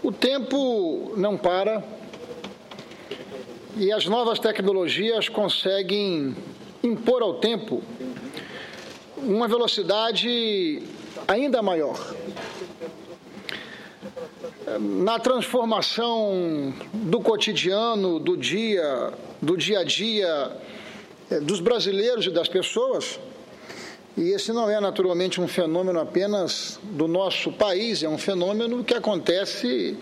O tempo não para e as novas tecnologias conseguem impor ao tempo uma velocidade ainda maior. Na transformação do cotidiano, do dia a dia dos brasileiros e das pessoas, e esse não é naturalmente um fenômeno apenas do nosso país, é um fenômeno que acontece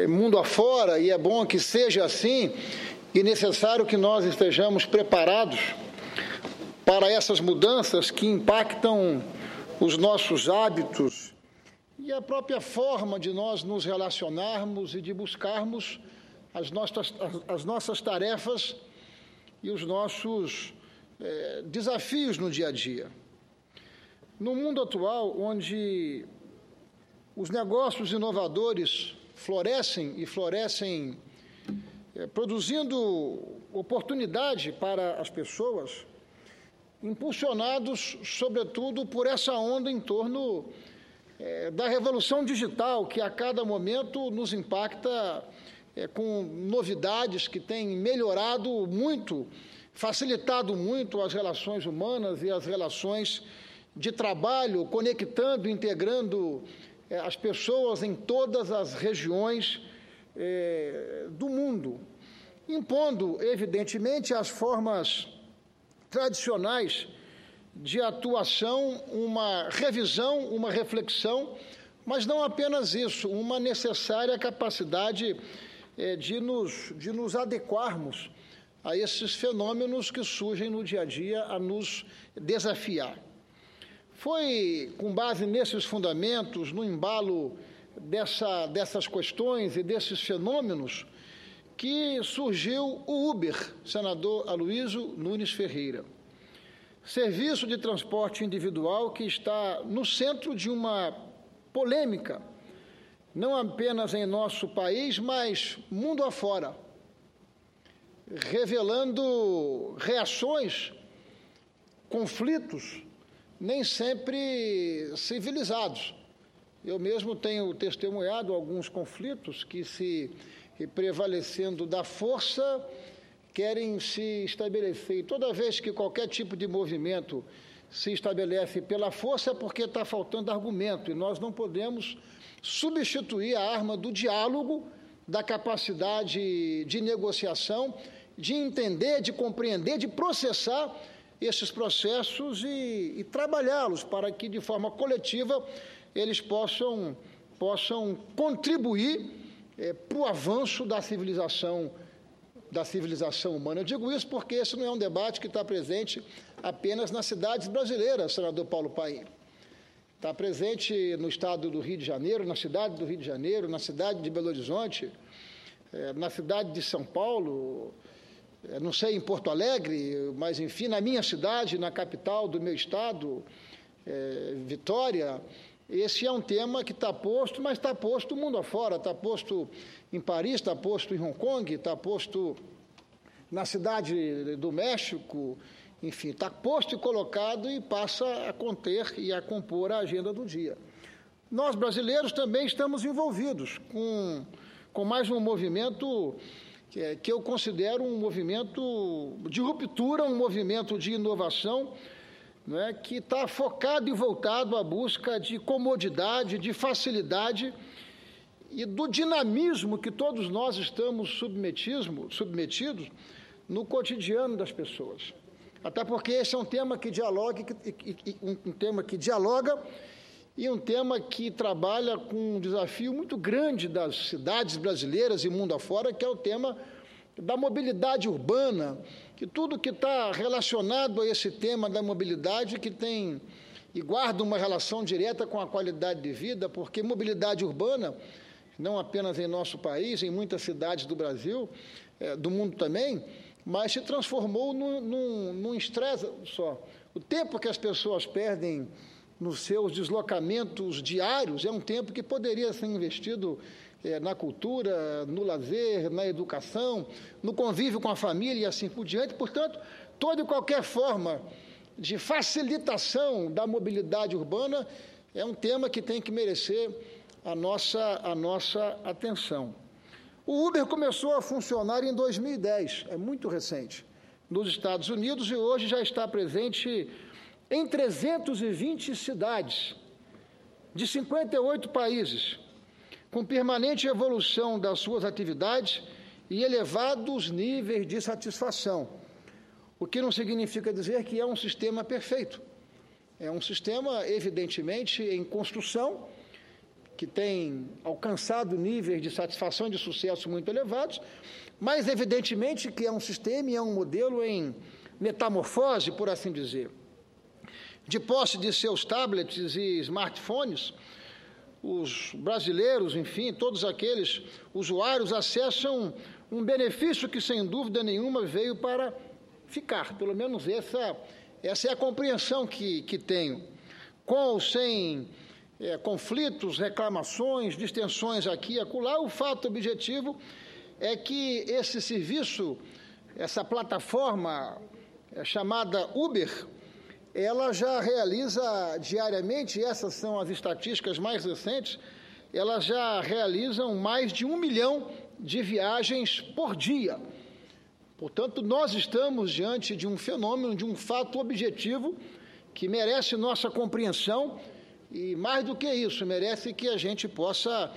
mundo afora, e é bom que seja assim, e necessário que nós estejamos preparados para essas mudanças que impactam os nossos hábitos e a própria forma de nós nos relacionarmos e de buscarmos as nossas tarefas e os nossos desafios no dia a dia. No mundo atual, onde os negócios inovadores florescem produzindo oportunidade para as pessoas, impulsionados, sobretudo, por essa onda em torno da revolução digital, que a cada momento nos impacta com novidades que têm melhorado muito, facilitado muito as relações humanas e as relações de trabalho, conectando, integrando as pessoas em todas as regiões do mundo, impondo, evidentemente, as formas tradicionais de atuação, uma revisão, uma reflexão, mas não apenas isso, uma necessária capacidade de nos adequarmos a esses fenômenos que surgem no dia a dia a nos desafiar. Foi com base nesses fundamentos, no embalo dessas questões e desses fenômenos, que surgiu o Uber, senador Aloysio Nunes Ferreira. Serviço de transporte individual que está no centro de uma polêmica, não apenas em nosso país, mas mundo afora, revelando reações, conflitos, nem sempre civilizados. Eu mesmo tenho testemunhado alguns conflitos que, se prevalecendo da força, querem se estabelecer. E toda vez que qualquer tipo de movimento se estabelece pela força é porque está faltando argumento, e nós não podemos substituir a arma do diálogo, da capacidade de negociação, de entender, de compreender, de processar esses processos e trabalhá-los para que, de forma coletiva, eles possam contribuir para o avanço da civilização humana. Eu digo isso porque esse não é um debate que está presente apenas nas cidades brasileiras, senador Paulo Paim. Está presente no estado do Rio de Janeiro, na cidade do Rio de Janeiro, na cidade de Belo Horizonte, na cidade de São Paulo, não sei, em Porto Alegre, mas, enfim, na minha cidade, na capital do meu estado, Vitória. Esse é um tema que está posto, mas está posto mundo afora, está posto em Paris, está posto em Hong Kong, está posto na cidade do México, enfim, está posto e colocado e passa a conter e a compor a agenda do dia. Nós, brasileiros, também estamos envolvidos com mais um movimento que eu considero um movimento de ruptura, um movimento de inovação, que está focado e voltado à busca de comodidade, de facilidade e do dinamismo que todos nós estamos submetidos no cotidiano das pessoas. Até porque esse é um tema que dialoga e um tema que trabalha com um desafio muito grande das cidades brasileiras e mundo afora, que é o tema da mobilidade urbana, que tudo que está relacionado a esse tema da mobilidade que tem e guarda uma relação direta com a qualidade de vida, porque mobilidade urbana, não apenas em nosso país, em muitas cidades do Brasil, do mundo também, mas se transformou num estresse só. O tempo que as pessoas perdem nos seus deslocamentos diários é um tempo que poderia ser investido na cultura, no lazer, na educação, no convívio com a família e assim por diante. Portanto, toda e qualquer forma de facilitação da mobilidade urbana é um tema que tem que merecer a nossa atenção. O Uber começou a funcionar em 2010, é muito recente, nos Estados Unidos, e hoje já está presente em 320 cidades de 58 países, com permanente evolução das suas atividades e elevados níveis de satisfação, o que não significa dizer que é um sistema perfeito. É um sistema, evidentemente, em construção, que tem alcançado níveis de satisfação e de sucesso muito elevados, mas, evidentemente, que é um sistema e é um modelo em metamorfose, por assim dizer. De posse de seus tablets e smartphones, os brasileiros, enfim, todos aqueles usuários acessam um benefício que, sem dúvida nenhuma, veio para ficar. Pelo menos essa é a compreensão que tenho. Com ou sem conflitos, reclamações, distensões aqui e acolá, o fato objetivo é que esse serviço, essa plataforma chamada Uber, ela já realiza diariamente, essas são as estatísticas mais recentes, elas já realizam mais de 1 milhão de viagens por dia. Portanto, nós estamos diante de um fenômeno, de um fato objetivo que merece nossa compreensão e, mais do que isso, merece que a gente possa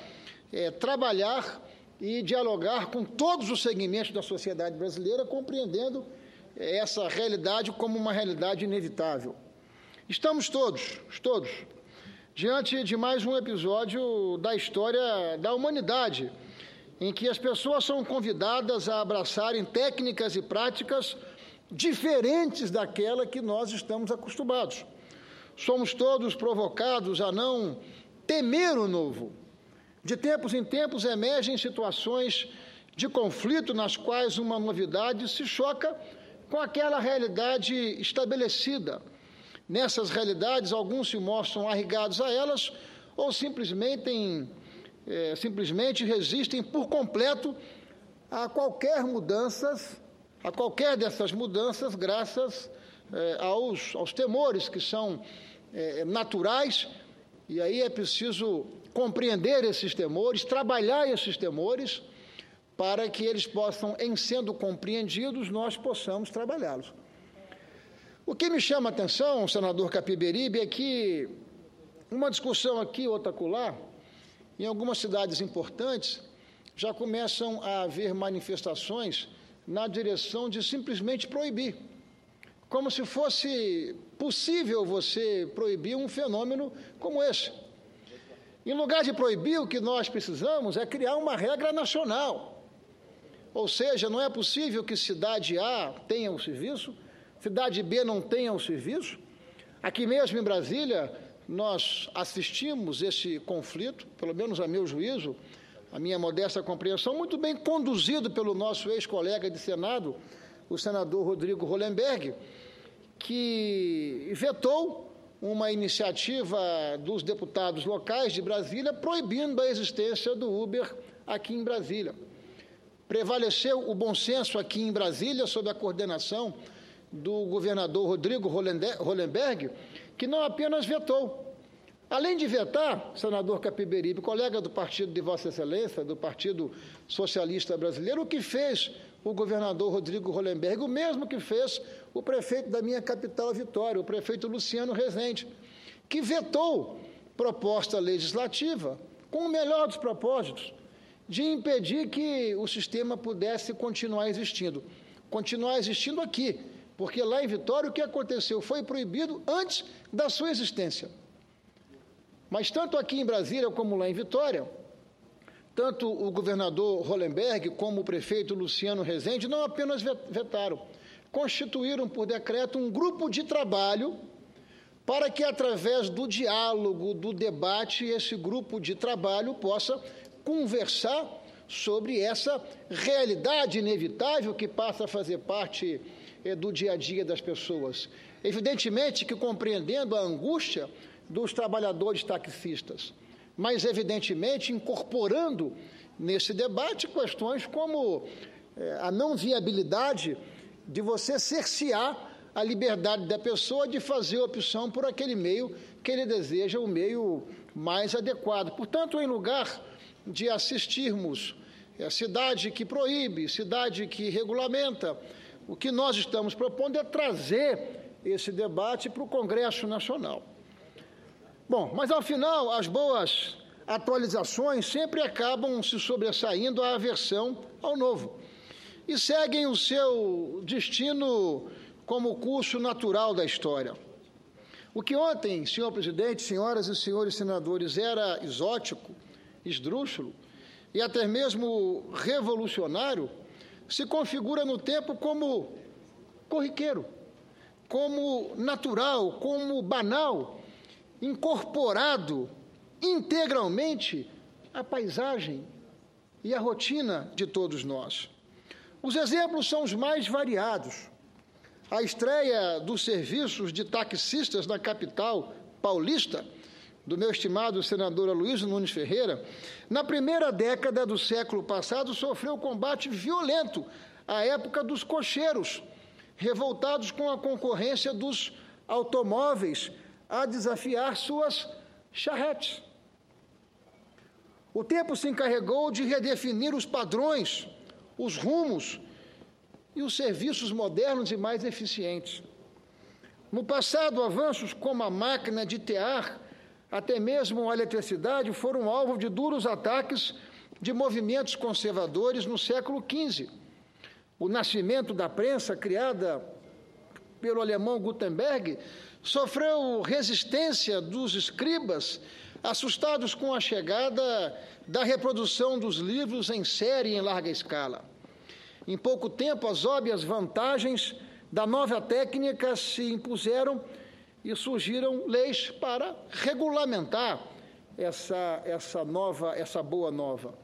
trabalhar e dialogar com todos os segmentos da sociedade brasileira, compreendendo essa realidade como uma realidade inevitável. Estamos todos, diante de mais um episódio da história da humanidade, em que as pessoas são convidadas a abraçarem técnicas e práticas diferentes daquela que nós estamos acostumados. Somos todos provocados a não temer o novo. De tempos em tempos emergem situações de conflito nas quais uma novidade se choca com aquela realidade estabelecida. Nessas realidades, alguns se mostram arraigados a elas ou simplesmente resistem por completo a qualquer dessas mudanças, graças aos temores que são naturais, e aí é preciso compreender esses temores, trabalhar esses temores, para que eles possam, em sendo compreendidos, nós possamos trabalhá-los. O que me chama a atenção, senador Capiberibe, é que uma discussão aqui, outra acolá, em algumas cidades importantes, já começam a haver manifestações na direção de simplesmente proibir, como se fosse possível você proibir um fenômeno como esse. Em lugar de proibir, o que nós precisamos é criar uma regra nacional. Ou seja, não é possível que cidade A tenha o serviço, cidade B não tenha o serviço. Aqui mesmo em Brasília, nós assistimos esse conflito, pelo menos a meu juízo, a minha modesta compreensão, muito bem conduzido pelo nosso ex-colega de Senado, o senador Rodrigo Hollenberg, que vetou uma iniciativa dos deputados locais de Brasília proibindo a existência do Uber aqui em Brasília. Prevaleceu o bom senso aqui em Brasília, sob a coordenação do governador Rodrigo Hollenberg, que não apenas vetou. Além de vetar, senador Capiberibe, colega do partido de Vossa Excelência, do Partido Socialista Brasileiro, o que fez o governador Rodrigo Hollenberg, o mesmo que fez o prefeito da minha capital, Vitória, o prefeito Luciano Rezende, que vetou proposta legislativa com o melhor dos propósitos, de impedir que o sistema pudesse continuar existindo aqui, porque lá em Vitória o que aconteceu foi proibido antes da sua existência. Mas tanto aqui em Brasília como lá em Vitória, tanto o governador Hollenberg como o prefeito Luciano Rezende não apenas vetaram, constituíram por decreto um grupo de trabalho para que, através do diálogo, do debate, esse grupo de trabalho possa conversar sobre essa realidade inevitável que passa a fazer parte do dia a dia das pessoas. Evidentemente que compreendendo a angústia dos trabalhadores taxistas, mas evidentemente incorporando nesse debate questões como a não viabilidade de você cercear a liberdade da pessoa de fazer opção por aquele meio que ele deseja, o meio mais adequado. Portanto, em lugar de assistirmos a cidade que proíbe, cidade que regulamenta, o que nós estamos propondo é trazer esse debate para o Congresso Nacional. Bom, mas ao final, as boas atualizações sempre acabam se sobressaindo à aversão ao novo e seguem o seu destino como curso natural da história. O que ontem, senhor presidente, senhoras e senhores senadores, era exótico, esdrúxulo e até mesmo revolucionário, se configura no tempo como corriqueiro, como natural, como banal, incorporado integralmente à paisagem e à rotina de todos nós. Os exemplos são os mais variados. A estreia dos serviços de taxistas na capital paulista, do meu estimado senador Aloysio Nunes Ferreira, na primeira década do século passado, sofreu combate violento à época dos cocheiros, revoltados com a concorrência dos automóveis a desafiar suas charretes. O tempo se encarregou de redefinir os padrões, os rumos e os serviços modernos e mais eficientes. No passado, avanços como a máquina de tear, até mesmo a eletricidade, foram alvo de duros ataques de movimentos conservadores no século XV. O nascimento da prensa, criada pelo alemão Gutenberg, sofreu resistência dos escribas, assustados com a chegada da reprodução dos livros em série em larga escala. Em pouco tempo, as óbvias vantagens da nova técnica se impuseram e surgiram leis para regulamentar essa boa nova.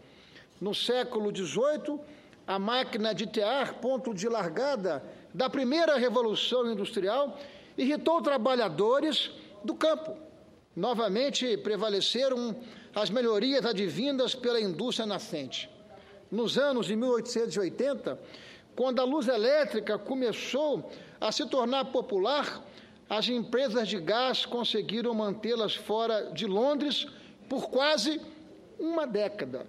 No século XVIII, a máquina de tear, ponto de largada da primeira revolução industrial, irritou trabalhadores do campo. Novamente prevaleceram as melhorias advindas pela indústria nascente. Nos anos de 1880, quando a luz elétrica começou a se tornar popular, as empresas de gás conseguiram mantê-las fora de Londres por quase uma década,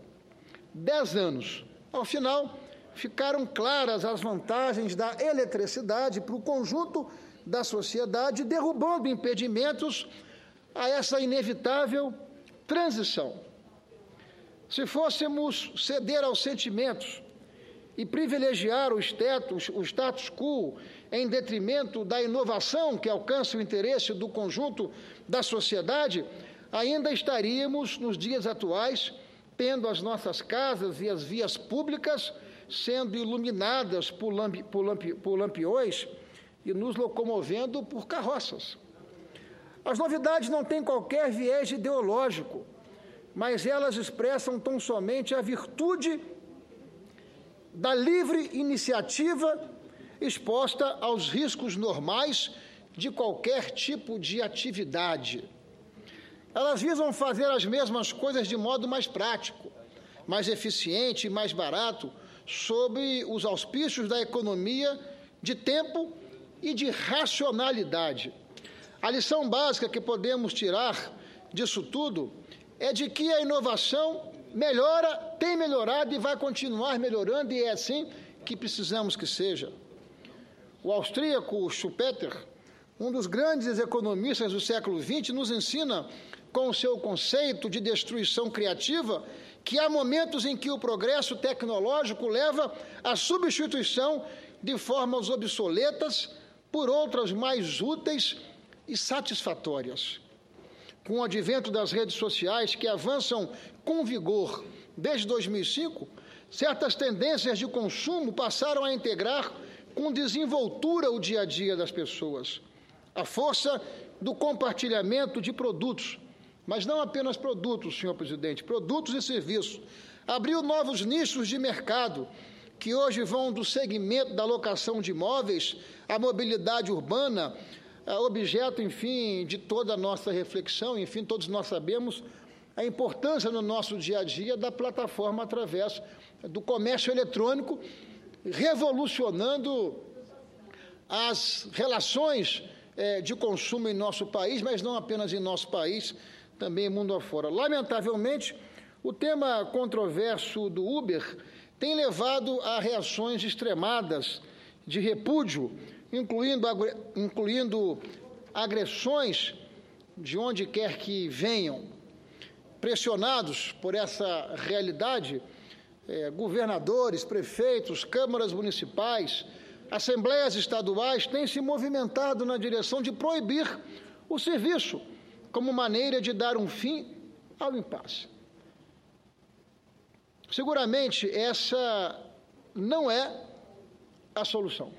10 anos. Ao final, ficaram claras as vantagens da eletricidade para o conjunto da sociedade, derrubando impedimentos a essa inevitável transição. Se fôssemos ceder aos sentimentos e privilegiar o status quo em detrimento da inovação que alcança o interesse do conjunto da sociedade, ainda estaríamos, nos dias atuais, tendo as nossas casas e as vias públicas sendo iluminadas por lampiões e nos locomovendo por carroças. As novidades não têm qualquer viés ideológico, mas elas expressam tão somente a virtude da livre iniciativa exposta aos riscos normais de qualquer tipo de atividade. Elas visam fazer as mesmas coisas de modo mais prático, mais eficiente e mais barato, sob os auspícios da economia de tempo e de racionalidade. A lição básica que podemos tirar disso tudo é de que a inovação melhora, tem melhorado e vai continuar melhorando, e é assim que precisamos que seja. O austríaco Schumpeter, um dos grandes economistas do século XX, nos ensina, com o seu conceito de destruição criativa, que há momentos em que o progresso tecnológico leva à substituição de formas obsoletas por outras mais úteis e satisfatórias. Com o advento das redes sociais, que avançam com vigor desde 2005, certas tendências de consumo passaram a integrar com desenvoltura o dia a dia das pessoas. A força do compartilhamento de produtos, mas não apenas produtos, senhor presidente, produtos e serviços, abriu novos nichos de mercado, que hoje vão do segmento da locação de imóveis à mobilidade urbana, objeto, enfim, de toda a nossa reflexão. Enfim, todos nós sabemos a importância no nosso dia a dia da plataforma através do comércio eletrônico, revolucionando as relações de consumo em nosso país, mas não apenas em nosso país, também mundo afora. Lamentavelmente, o tema controverso do Uber tem levado a reações extremadas de repúdio, incluindo agressões de onde quer que venham. Pressionados por essa realidade, governadores, prefeitos, câmaras municipais, assembleias estaduais têm se movimentado na direção de proibir o serviço, como maneira de dar um fim ao impasse. Seguramente, essa não é a solução.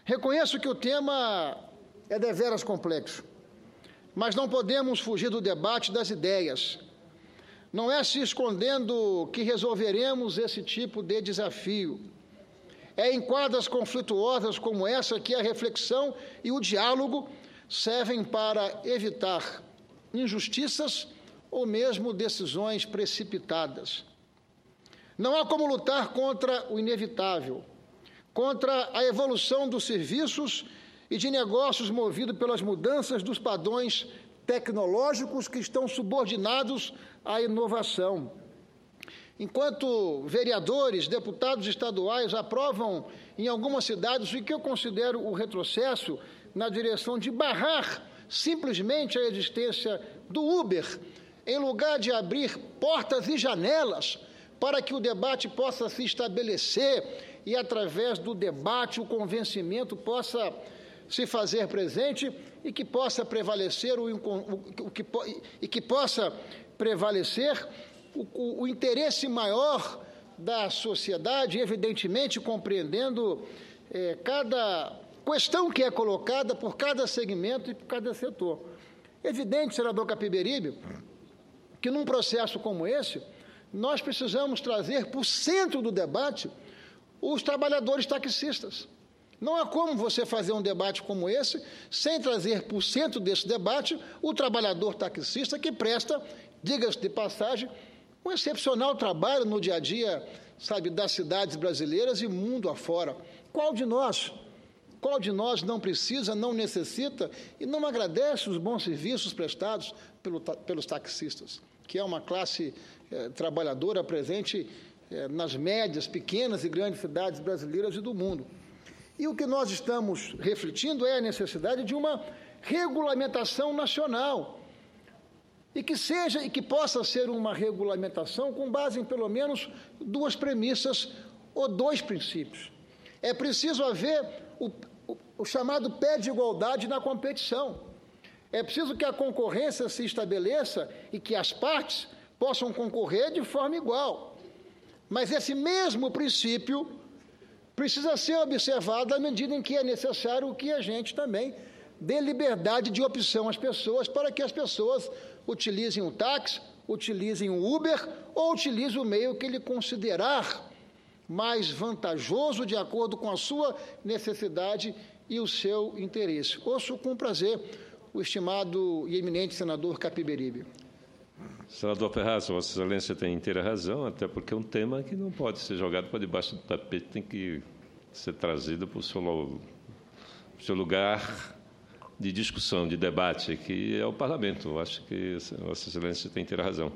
Reconheço que o tema é deveras complexo, mas não podemos fugir do debate das ideias. Não é se escondendo que resolveremos esse tipo de desafio. É em quadras conflituosas como essa que a reflexão e o diálogo servem para evitar injustiças ou mesmo decisões precipitadas. Não há como lutar contra o inevitável, contra a evolução dos serviços e de negócios movido pelas mudanças dos padrões tecnológicos que estão subordinados à inovação. Enquanto vereadores, deputados estaduais aprovam em algumas cidades o que eu considero o retrocesso na direção de barrar simplesmente a existência do Uber, em lugar de abrir portas e janelas para que o debate possa se estabelecer e, através do debate, o convencimento possa se fazer presente e que possa prevalecer o interesse maior da sociedade, evidentemente compreendendo cada questão que é colocada por cada segmento e por cada setor. Evidente, senador Capiberibe, que num processo como esse, nós precisamos trazer para o centro do debate os trabalhadores taxistas. Não há como você fazer um debate como esse sem trazer para o centro desse debate o trabalhador taxista que presta, diga-se de passagem, um excepcional trabalho no dia a dia, das cidades brasileiras e mundo afora. Qual de nós não precisa, não necessita e não agradece os bons serviços prestados pelos taxistas, que é uma classe trabalhadora presente nas médias, pequenas e grandes cidades brasileiras e do mundo. E o que nós estamos refletindo é a necessidade de uma regulamentação nacional e que possa ser uma regulamentação com base em pelo menos duas premissas ou dois princípios. É preciso haver o chamado pé de igualdade na competição. É preciso que a concorrência se estabeleça e que as partes possam concorrer de forma igual. Mas esse mesmo princípio precisa ser observado à medida em que é necessário que a gente também dê liberdade de opção às pessoas para que as pessoas utilizem o táxi, utilizem o Uber ou utilizem o meio que ele considerar mais vantajoso de acordo com a sua necessidade e o seu interesse. Ouço com prazer o estimado e eminente senador Capiberibe. Senador Ferraz, Vossa Excelência tem inteira razão, até porque é um tema que não pode ser jogado para debaixo do tapete, tem que ser trazido para o seu lugar de discussão, de debate, que é o Parlamento. Eu acho que Vossa Excelência tem inteira razão.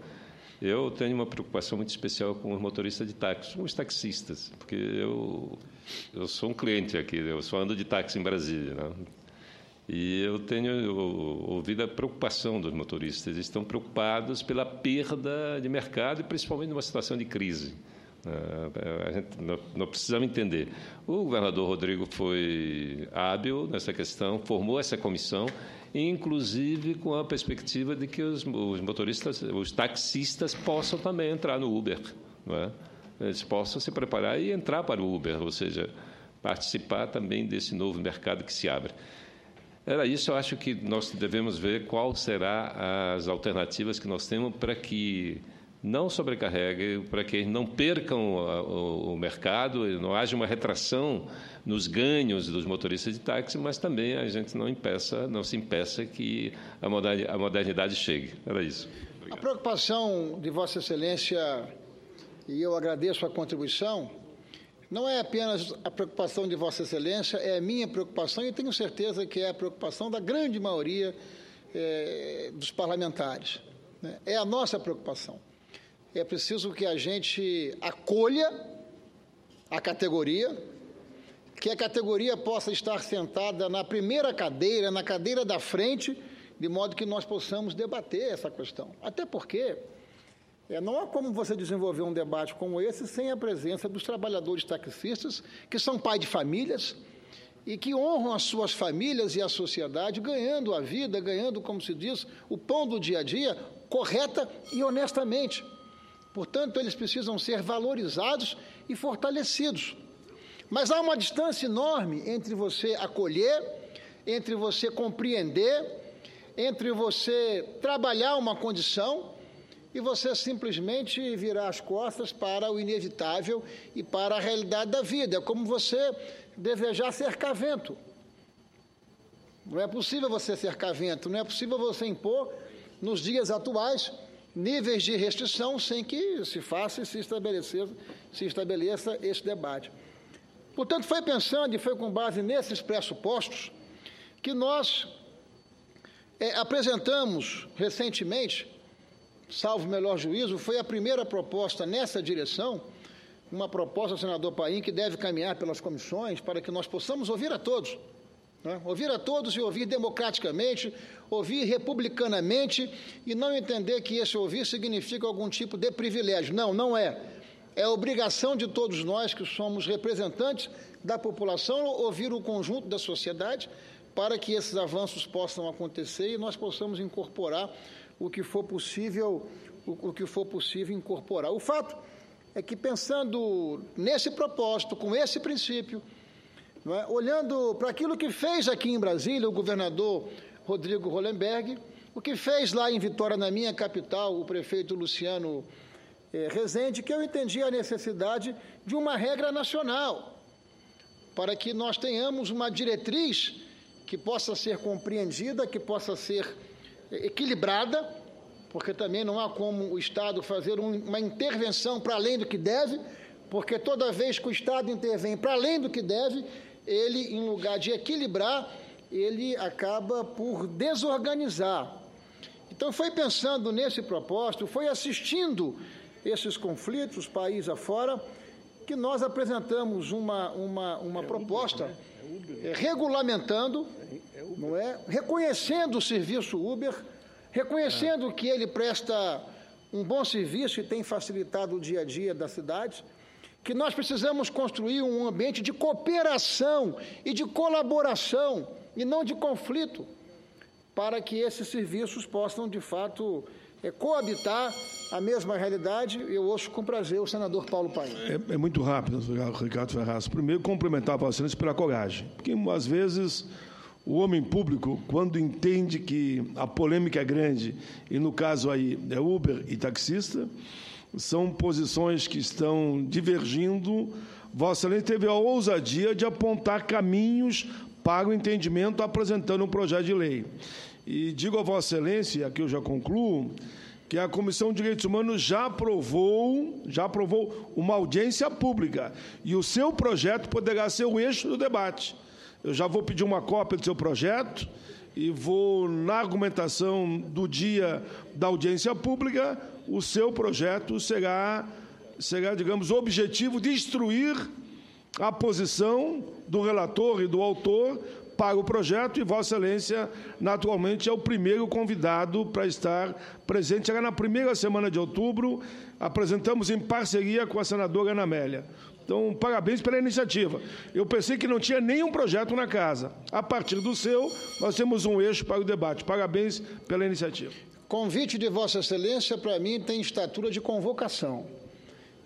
Eu tenho uma preocupação muito especial com os motoristas de táxi, com os taxistas, porque eu sou um cliente aqui, eu só ando de táxi em Brasília, né? E eu tenho ouvido a preocupação dos motoristas. Eles estão preocupados pela perda de mercado e principalmente numa situação de crise. Nós precisamos entender. O governador Rodrigo foi hábil nessa questão, formou essa comissão, inclusive com a perspectiva de que os motoristas, os taxistas possam também entrar no Uber, não é? Eles possam se preparar e entrar para o Uber, ou seja, participar também desse novo mercado que se abre. Era isso, eu acho que nós devemos ver qual será as alternativas que nós temos para que não sobrecarregue, para que não percam o mercado, não haja uma retração nos ganhos dos motoristas de táxi, mas também a gente não se impeça que a modernidade chegue. Era isso. Obrigado. A preocupação de Vossa Excelência, e eu agradeço a contribuição, não é apenas a preocupação de Vossa Excelência, é a minha preocupação e tenho certeza que é a preocupação da grande maioria dos parlamentares, né? É a nossa preocupação. É preciso que a gente acolha a categoria, que a categoria possa estar sentada na primeira cadeira, na cadeira da frente, de modo que nós possamos debater essa questão. Até porque não há como você desenvolver um debate como esse sem a presença dos trabalhadores taxistas, que são pais de famílias e que honram as suas famílias e a sociedade, ganhando a vida, ganhando, como se diz, o pão do dia a dia, correta e honestamente. Portanto, eles precisam ser valorizados e fortalecidos. Mas há uma distância enorme entre você acolher, entre você compreender, entre você trabalhar uma condição e você simplesmente virar as costas para o inevitável e para a realidade da vida. É como você desejar cercar vento. Não é possível você cercar vento, não é possível você impor, nos dias atuais, níveis de restrição sem que se faça e se estabeleça esse debate. Portanto, foi pensando e foi com base nesses pressupostos que nós apresentamos recentemente, salvo o melhor juízo, foi a primeira proposta nessa direção, uma proposta do senador Paim que deve caminhar pelas comissões para que nós possamos ouvir a todos, né? Ouvir a todos e ouvir democraticamente, ouvir republicanamente e não entender que esse ouvir significa algum tipo de privilégio. Não, não é. É obrigação de todos nós que somos representantes da população ouvir o conjunto da sociedade para que esses avanços possam acontecer e nós possamos incorporar o que for possível incorporar. O fato é que, pensando nesse propósito, com esse princípio, não é, olhando para aquilo que fez aqui em Brasília o governador Rodrigo Hollenberg, o que fez lá em Vitória, na minha capital, o prefeito Luciano Rezende, que eu entendi a necessidade de uma regra nacional, para que nós tenhamos uma diretriz que possa ser compreendida, que possa ser equilibrada, porque também não há como o Estado fazer uma intervenção para além do que deve, porque toda vez que o Estado intervém para além do que deve, ele, em lugar de equilibrar, ele acaba por desorganizar. Então, foi pensando nesse propósito, foi assistindo esses conflitos, país afora, que nós apresentamos uma proposta regulamentando, não é? Reconhecendo o serviço Uber, reconhecendo que ele presta um bom serviço e tem facilitado o dia a dia da cidade, que nós precisamos construir um ambiente de cooperação e de colaboração, e não de conflito, para que esses serviços possam, de fato, coabitar a mesma realidade. Eu ouço com prazer o senador Paulo Paim. É muito rápido, Ricardo Ferraz. Primeiro, complementar a Vossa Excelência pela coragem, porque, às vezes, o homem público, quando entende que a polêmica é grande, e no caso aí é Uber e taxista, são posições que estão divergindo, Vossa Excelência teve a ousadia de apontar caminhos para o entendimento apresentando um projeto de lei. E digo a Vossa Excelência, aqui eu já concluo, que a Comissão de Direitos Humanos já aprovou uma audiência pública e o seu projeto poderá ser o eixo do debate. Eu já vou pedir uma cópia do seu projeto e vou, na argumentação do dia da audiência pública, o seu projeto será, digamos, o objetivo de instruir a posição do relator e do autor para o projeto, e Vossa Excelência, naturalmente, é o primeiro convidado para estar presente. Será na primeira semana de outubro, apresentamos em parceria com a senadora Ana Amélia. Então, parabéns pela iniciativa. Eu pensei que não tinha nenhum projeto na casa. A partir do seu, nós temos um eixo para o debate. Parabéns pela iniciativa. Convite de Vossa Excelência, para mim, tem estatura de convocação.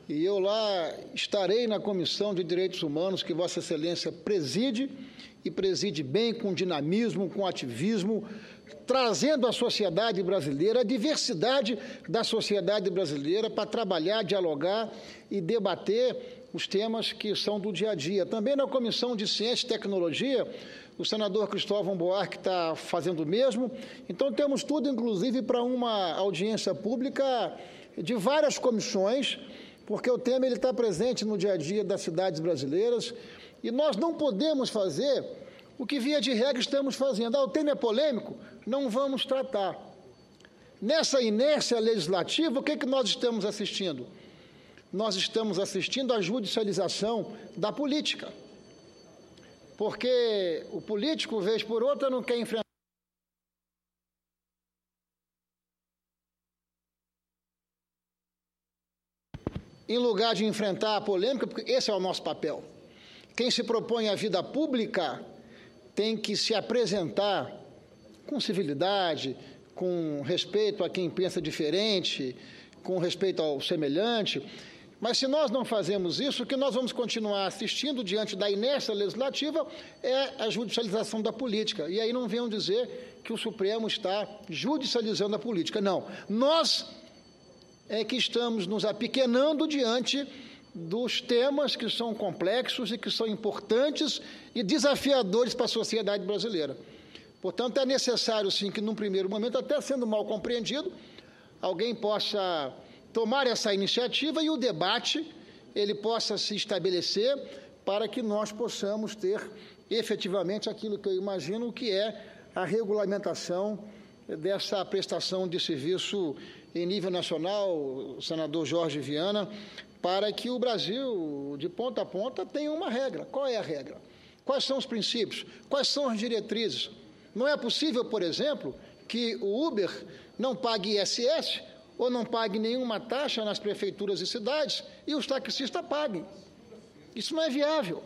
E eu lá estarei na Comissão de Direitos Humanos que Vossa Excelência preside, e preside bem, com dinamismo, com ativismo, trazendo à sociedade brasileira, a diversidade da sociedade brasileira, para trabalhar, dialogar e debater os temas que são do dia a dia. Também na Comissão de Ciência e Tecnologia, o senador Cristóvão Buarque está fazendo o mesmo. Então, temos tudo, inclusive, para uma audiência pública de várias comissões, porque o tema está presente no dia a dia das cidades brasileiras, e nós não podemos fazer o que, via de regra, estamos fazendo. O tema é polêmico? Não vamos tratar. Nessa inércia legislativa, o que nós estamos assistindo? Nós estamos assistindo à judicialização da política. Porque o político, vez por outra, não quer enfrentar. Em lugar de enfrentar a polêmica, porque esse é o nosso papel. Quem se propõe à vida pública tem que se apresentar com civilidade, com respeito a quem pensa diferente, com respeito ao semelhante. Mas se nós não fazemos isso, o que nós vamos continuar assistindo diante da inércia legislativa é a judicialização da política. E aí não venham dizer que o Supremo está judicializando a política. Não. Nós é que estamos nos apequenando diante dos temas que são complexos e que são importantes e desafiadores para a sociedade brasileira. Portanto, é necessário, sim, que num primeiro momento, até sendo mal compreendido, alguém possa tomar essa iniciativa e o debate ele possa se estabelecer para que nós possamos ter efetivamente aquilo que eu imagino que é a regulamentação dessa prestação de serviço em nível nacional, senador Jorge Viana, para que o Brasil, de ponta a ponta, tenha uma regra. Qual é a regra? Quais são os princípios? Quais são as diretrizes? Não é possível, por exemplo, que o Uber não pague ISS ou não pague nenhuma taxa nas prefeituras e cidades e os taxistas paguem. Isso não é viável.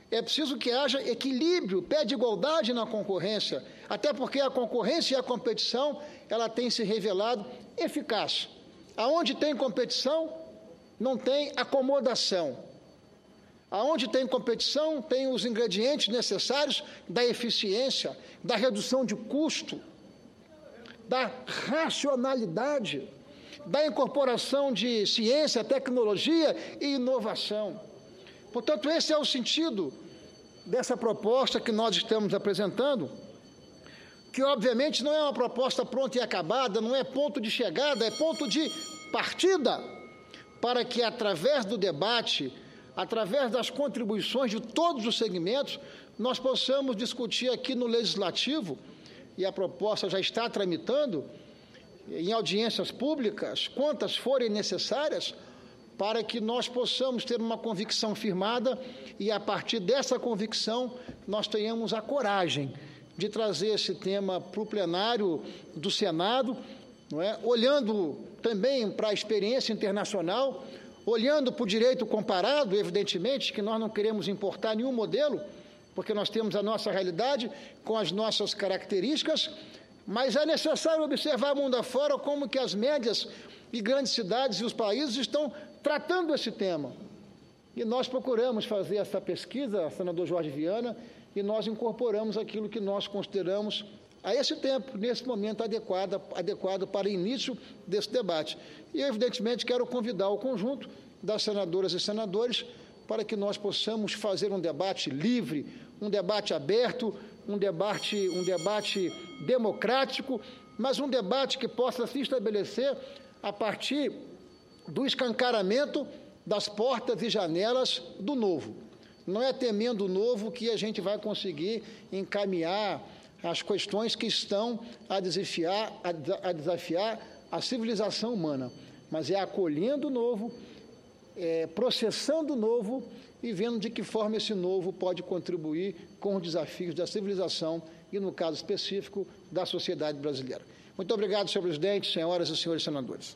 É preciso que haja equilíbrio, pé de igualdade na concorrência, até porque a concorrência e a competição, ela tem se revelado eficaz. Aonde tem competição, não tem acomodação. Aonde tem competição, tem os ingredientes necessários da eficiência, da redução de custo, da racionalidade, da incorporação de ciência, tecnologia e inovação. Portanto, esse é o sentido dessa proposta que nós estamos apresentando, que obviamente não é uma proposta pronta e acabada, não é ponto de chegada, é ponto de partida, para que através do debate, através das contribuições de todos os segmentos, nós possamos discutir aqui no Legislativo, e a proposta já está tramitando, em audiências públicas, quantas forem necessárias, para que nós possamos ter uma convicção firmada e, a partir dessa convicção, nós tenhamos a coragem de trazer esse tema para o plenário do Senado, não é? Olhando também para a experiência internacional, olhando para o direito comparado, evidentemente, que nós não queremos importar nenhum modelo, porque nós temos a nossa realidade com as nossas características, mas é necessário observar mundo afora como que as médias e grandes cidades e os países estão tratando esse tema. E nós procuramos fazer essa pesquisa, senador Jorge Viana, e nós incorporamos aquilo que nós consideramos a esse tempo, nesse momento adequado para o início desse debate. E, evidentemente, quero convidar o conjunto das senadoras e senadores para que nós possamos fazer um debate livre, um debate aberto, um debate democrático, mas um debate que possa se estabelecer a partir do escancaramento das portas e janelas do novo. Não é temendo o novo que a gente vai conseguir encaminhar as questões que estão a desafiar a civilização humana, mas é acolhendo o novo, processando o novo e vendo de que forma esse novo pode contribuir com os desafios da civilização e, no caso específico, da sociedade brasileira. Muito obrigado, senhor presidente, senhoras e senhores senadores.